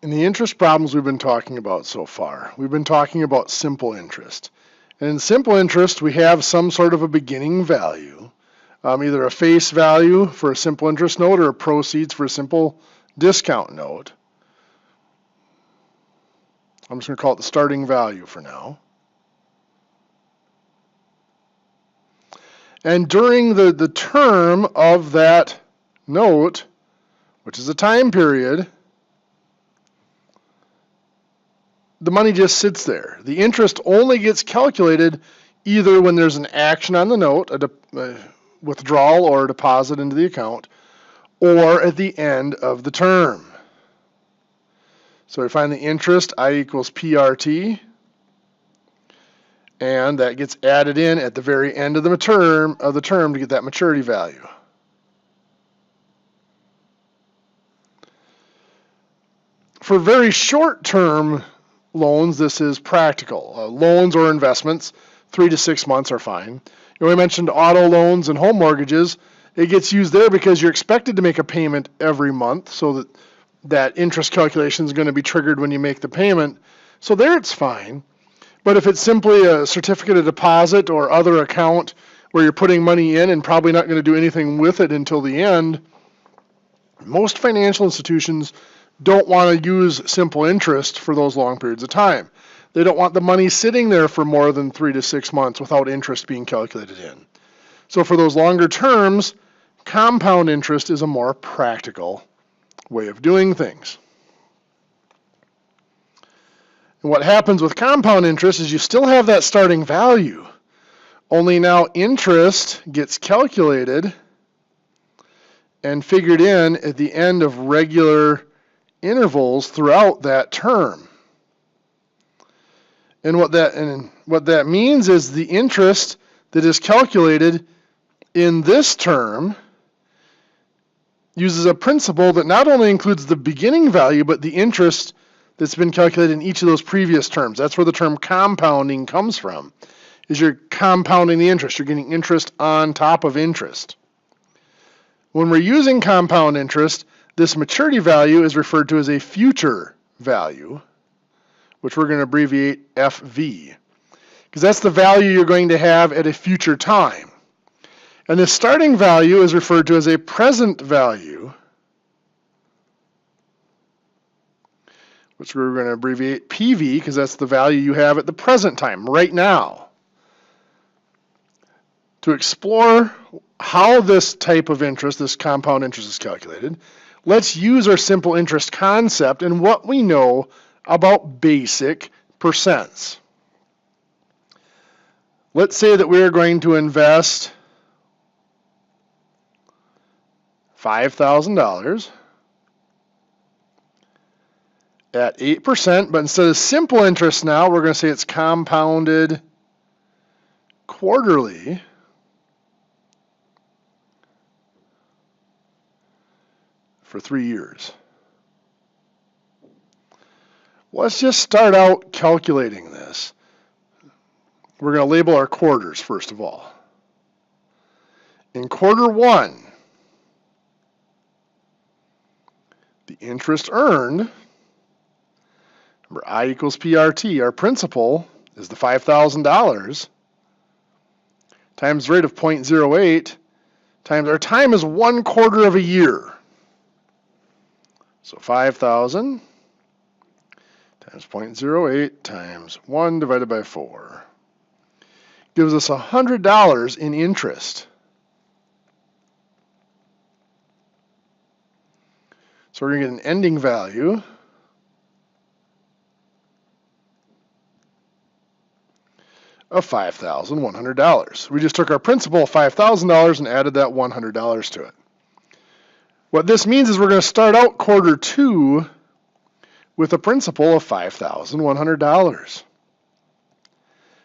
In the interest problems we've been talking about so far, we've been talking about simple interest. And in simple interest, we have some sort of a beginning value, either a face value for a simple interest note or a proceeds for a simple discount note. I'm just going to call it the starting value for now. And during the term of that note, which is a time period, the money just sits there. The interest only gets calculated either when there's an action on the note, a withdrawal or a deposit into the account, or at the end of the term. So we find the interest, I equals PRT, and that gets added in at the very end of the term to get that maturity value. For very short-term loans, this is practical. Loans or investments, 3 to 6 months are fine. We mentioned auto loans and home mortgages. It gets used there because you're expected to make a payment every month, so that interest calculation is going to be triggered when you make the payment. So there it's fine. But if it's simply a certificate of deposit or other account where you're putting money in and probably not going to do anything with it until the end, most financial institutions don't want to use simple interest for those long periods of time. They don't want the money sitting there for more than 3 to 6 months without interest being calculated in. So for those longer terms, compound interest is a more practical way of doing things. And what happens with compound interest is you still have that starting value, only now interest gets calculated and figured in at the end of regular intervals throughout that term. And what that means is the interest that is calculated in this term uses a principle that not only includes the beginning value, but the interest that's been calculated in each of those previous terms. That's where the term compounding comes from, is you're compounding the interest. You're getting interest on top of interest. When we're using compound interest, this maturity value is referred to as a future value, which we're going to abbreviate FV, because that's the value you're going to have at a future time. And the starting value is referred to as a present value, which we're going to abbreviate PV, because that's the value you have at the present time, right now. To explore how this type of interest, this compound interest, is calculated, let's use our simple interest concept and what we know about basic percents. Let's say that we're going to invest $5,000 at 8%, but instead of simple interest now, we're going to say it's compounded quarterly for 3 years. Let's just start out calculating this. We're going to label our quarters first of all. In quarter 1, the interest earned, remember I equals PRT, our principal is the $5,000 times the rate of 0.08 times our time is 1/4 of a year. So 5,000 times 0.08 times 1 divided by 4 gives us $100 in interest. So we're going to get an ending value of $5,100. We just took our principal of $5,000 and added that $100 to it. What this means is we're going to start out quarter 2 with a principal of $5,100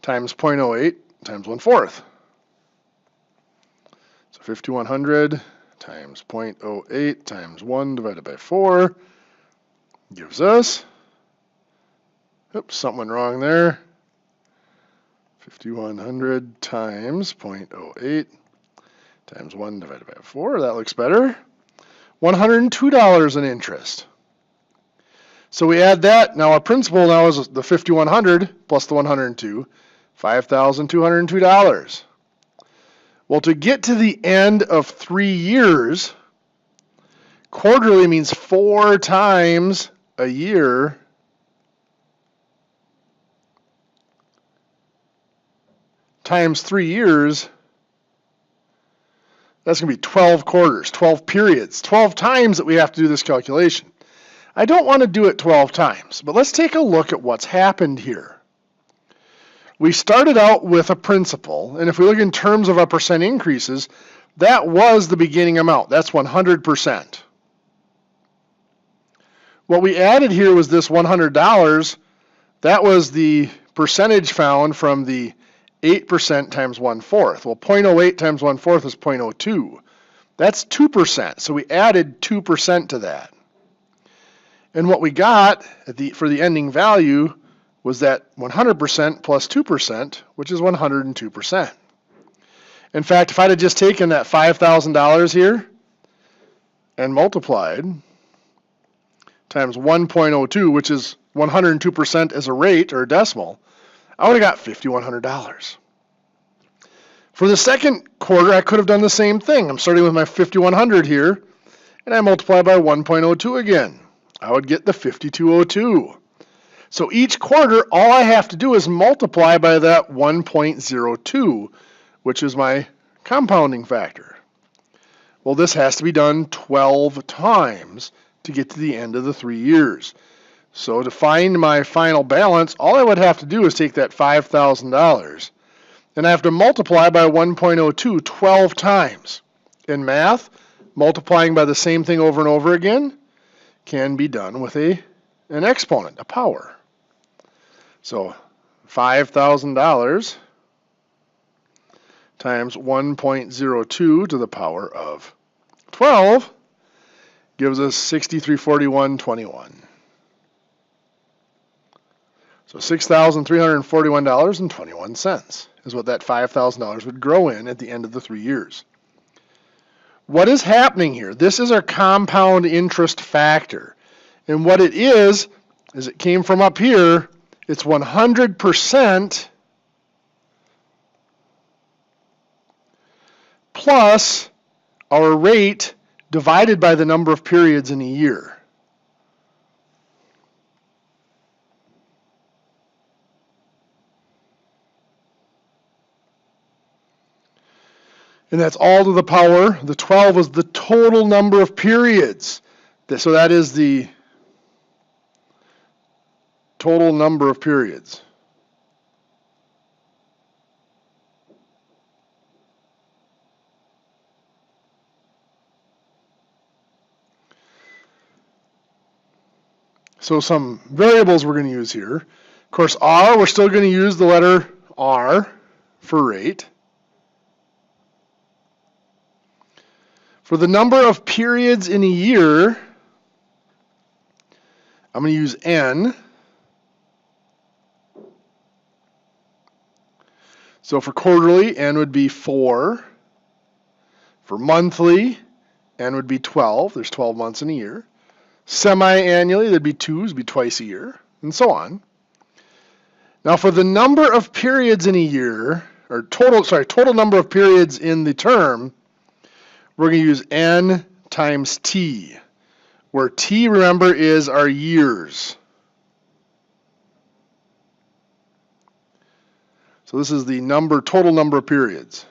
times 0.08 times 1/4. So 5,100 times 0.08 times 1 divided by 4 gives us, oops, something went wrong there. 5,100 times 0.08 times 1 divided by 4, that looks better. $102 in interest. So we add that. Now our principal now is the 5,100 plus the 102, $5,202. Well, to get to the end of 3 years, quarterly means 4 times a year times 3 years. That's going to be 12 quarters, 12 periods, 12 times that we have to do this calculation. I don't want to do it 12 times, but let's take a look at what's happened here. We started out with a principal, and if we look in terms of our percent increases, that was the beginning amount. That's 100%. What we added here was this $100. That was the percentage found from the 8% times 1/4. Well, 0.08 times 1/4 is 0.02. That's 2%. So we added 2% to that. And what we got for the ending value was that 100% plus 2%, which is 102%. In fact, if I'd have just taken that $5,000 here and multiplied times 1.02, which is 102% as a rate or a decimal, I would have got $5,100. For the second quarter, I could have done the same thing. I'm starting with my 5,100 here, and I multiply by 1.02 again. I would get the 5,202. So each quarter, all I have to do is multiply by that 1.02, which is my compounding factor. Well, this has to be done 12 times to get to the end of the 3 years. So to find my final balance, all I would have to do is take that $5,000, and I have to multiply by 1.02 12 times. In math, multiplying by the same thing over and over again can be done with an exponent, a power. So $5,000 times 1.02 to the power of 12 gives us 6341.21. So $6,341.21 is what that $5,000 would grow in at the end of the 3 years. What is happening here? This is our compound interest factor. And what it is it came from up here, it's 100% plus our rate divided by the number of periods in a year. And that's all to the power. The 12 is the total number of periods. So that is the total number of periods. So some variables we're going to use here. Of course, R, we're still going to use the letter R for rate. For the number of periods in a year, I'm going to use N. So for quarterly, N would be 4. For monthly, N would be 12. There's 12 months in a year. Semi-annually, there'd be 2, it'd be twice a year, and so on. Now for the number of periods in a year, or total number of periods in the term, we're going to use N times T, where T, remember, is our years. So this is the total number of periods.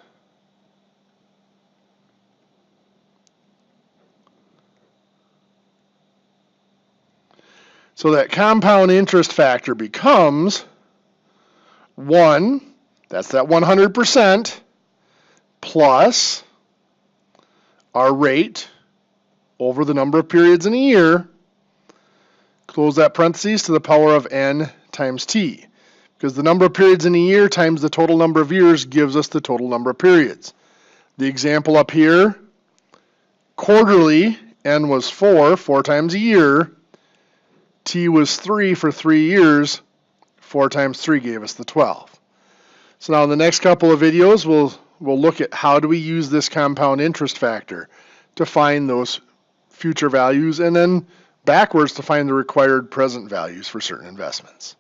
So that compound interest factor becomes 1, that's that 100%, plus our rate over the number of periods in a year, close that parentheses, to the power of N times T. Because the number of periods in a year times the total number of years gives us the total number of periods. The example up here, quarterly, N was 4 times a year. T was 3 for 3 years. 4 times 3 gave us the 12. So now in the next couple of videos, we'll look at how do we use this compound interest factor to find those future values, and then backwards to find the required present values for certain investments.